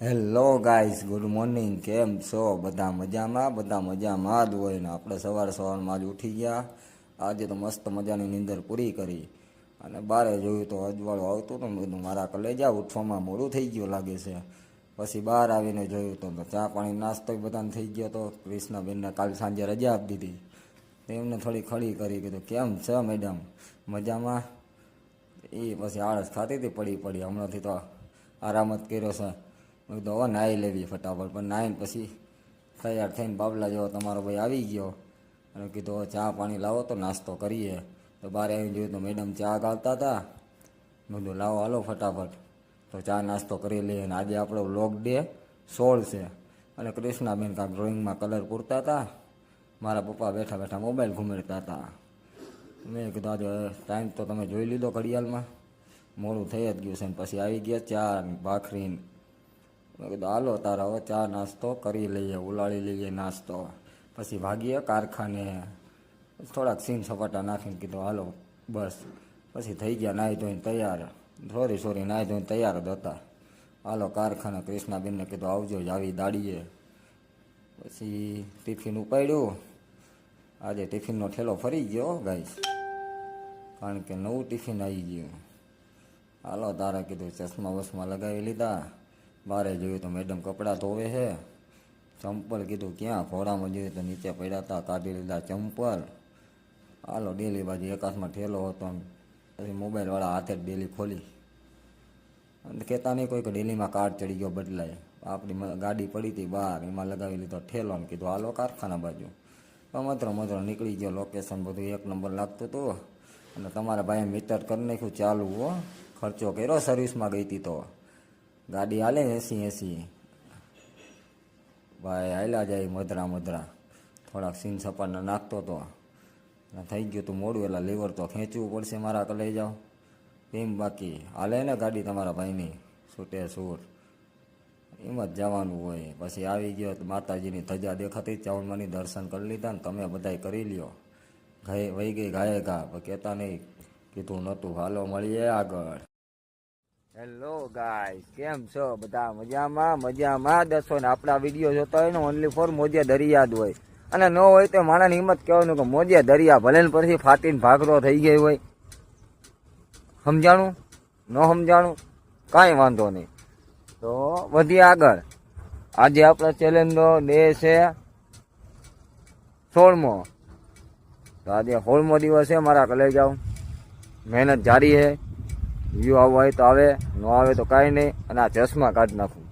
Hello guys, good morning. કેમ છો? બધા મજામાં જ હોય ને. આપણે સવારમાં જ ઉઠી ગયા. આજે તો મસ્ત મજાની નીંદર પૂરી કરી અને બારે જોયું તો અજવાળું આવતું હતું. મેં કીધું મારા કલેજા ઉઠવામાં મોડું થઈ ગયું લાગે છે. પછી બહાર આવીને જોયું તો ચા પાણી નાસ્તો બધાને થઈ ગયો હતો. કૃષ્ણાબેનને કાલ સાંજે રજા આપી દીધી. તેમને થોડી ખડી કરી, કીધું કેમ છે મેડમ, મજામાં? એ પછી આળસ ખાતી હતી પડી હમણાંથી તો આરામ જ કર્યો છે. મેં કીધું હવે નાહી લેવી ફટાફટ. પણ નાહીને પછી તૈયાર થઈને બાબલા જેવો તમારો ભાઈ આવી ગયો અને કીધું હવે ચા પાણી લાવો તો નાસ્તો કરીએ. તો બહાર આવીને જોયું તો મેડમ ચા ગાળતા હતા. મેં કીધું લાવો હાલો ફટાફટ તો ચા નાસ્તો કરી લઈએ. અને આજે આપણો વ્લોગ ડે 16 છે અને કૃષ્ણાબેન કાંઈક ડ્રોઈંગમાં કલર પૂરતા હતા. મારા પપ્પા બેઠા બેઠા મોબાઈલ ઘૂમેડતા હતા. મેં કીધું આજે ટાઈમ તો તમે જોઈ લીધો ઘડિયાળમાં, મોડું થઈ જ ગયું છે. ને પછી આવી ગયા ચા ભાખરીને. મેં કીધું હાલો તારા હવે ચા નાસ્તો કરી લઈએ, ઉલાળી લઈએ નાસ્તો. પછી ભાગીએ કારખાને. થોડાક સીન સપાટા નાખીને કીધું હાલો બસ. પછી થઈ ગયા નાહી ધોઈને તૈયાર. સોરી નાહી ધોઈને તૈયાર જ હતા. હાલો કારખાને. કૃષ્ણાબેનને કીધું આવજો જ આવી દાડીએ. પછી ટિફિન ઉપાડ્યું. આજે ટિફિનનો ઠેલો ફરી ગયો ગાઈસ, કારણ કે નવું ટિફિન આવી ગયું. હાલો તારા કીધું ચશ્મા વસમાં લગાવી લીધા. બારે જોયું તો મેડમ કપડાં ધોવે છે. ચંપલ કીધું ક્યાં, ઘોડામાં જોયું તો નીચે પડ્યા હતા, કાઢી લીધા ચંપલ. હાલો ડેલી બાજુ એક હાથમાં ઠેલો હતો. પછી મોબાઈલવાળા હાથે જ ડેલી ખોલી અને કહેતા નહીં કોઈ કે ડેલીમાં કાર્ડ ચડી ગયો બદલાય. આપણી ગાડી પડી હતી બહાર, એમાં લગાવી લીધો ઠેલો ને કીધું હાલો કારખાના બાજુ. મધરો નીકળી ગયો. લોકેશન બધું એક નંબર લાગતું હતું. અને તમારા ભાઈએ મીટર કરી નાખ્યું ચાલુ. હો, ખર્ચો કર્યો. સર્વિસમાં ગઈ હતી તો ગાડી હાલે 80 ભાઈ, હાલ્યા જાય મધરા. થોડાક સીન સપાટને નાખતો હતો. થઈ ગયું તું મોડું, એટલે લીવર તો ખેંચવું પડશે મારા લઈ જાઓ એમ. બાકી હાલે ને ગાડી તમારા ભાઈની છૂટે છૂટ, એમ જ જવાનું હોય. પછી આવી ગયો માતાજીની ધજા દેખાતી ચાવણમાંની, દર્શન કરી લીધા ને તમે બધાય કરી લ્યો. વહી ગઈ ઘાયે ઘા, કહેતા નહીં કીધું નહોતું. હાલો મળીએ આગળ. હેલો ગાઈસ, કેમ છો? બધા મજામાં દસો ને. આપણા વિડીયો જોતા હોય ને ઓનલી ફોર મોજે દરિયા જ હોય. અને ન હોય તો માણાની હિંમત કહેવાનું કે મોજે દરિયા. ભલે ને પછી ફાટીને ભાગરો થઈ ગઈ હોય. સમજાણું? ન સમજાણું? કાંઈ વાંધો નહીં. તો વધીએ આગળ. આજે આપણા ચેલેન્જનો ડે છે 16મો. તો આજે 16મો દિવસ છે મારા કલેજાઓ. મહેનત જારી છે. વ્યૂ આવવા હોય તો આવે, ન આવે તો કાંઈ નહીં. અને આ ચશ્મા કાઢી નાખું.